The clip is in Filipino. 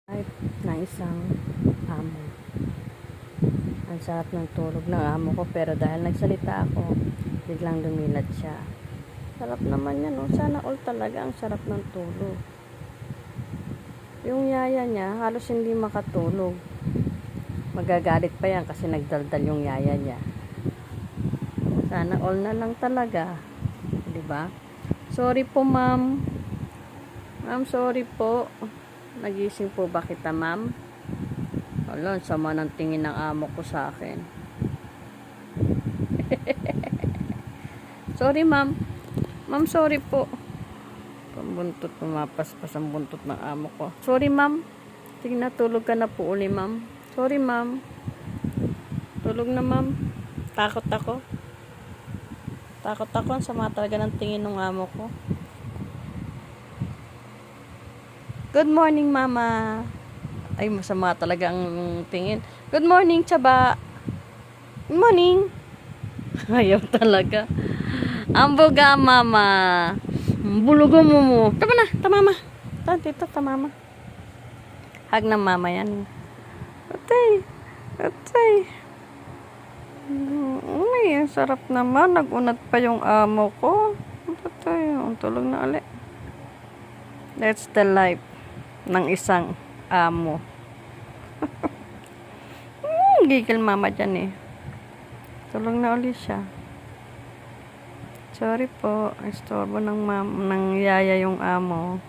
Type ng isang amo. Ang sarap ng tulog ng amo ko, pero dahil nagsalita ako, biglang lumilad siya. Sarap naman yan, no? Sana all talaga ang sarap ng tulog. Yung yaya niya, halos hindi makatulog. Magagalit pa yan kasi nagdaldal yung yaya niya. Sana all na lang talaga. Diba? Sorry po, ma'am. Ma'am, sorry po. Nagising po ba kita, ma'am? Wala, sama ng tingin ng amo ko sa akin. Sorry, ma'am. Ma'am, sorry po. Pambuntot, pumapaspas ang buntot ng amo ko. Sorry, ma'am. Sige na, tulog ka na po uli, ma'am. Sorry, ma'am. Tulog na, ma'am. Takot ako. Takot ako. Ang sama talaga ng tingin ng amo ko. Good morning, mama. Ay, masama talaga ang tingin. Good morning, Chaba. Good morning. Ayaw talaga. Amboga, mama. Bulugo mo. Tama na, tamama. Dito, tamama. Hag ng mama yan. Atay. Uy, ang sarap naman. Nagunat pa yung amo ko. Atay, ang tulog na ulit. That's the life ng isang amo. Gigil mama dyan eh. Tulog na ulit siya. Sorry po, istorbo ng yaya yung amo.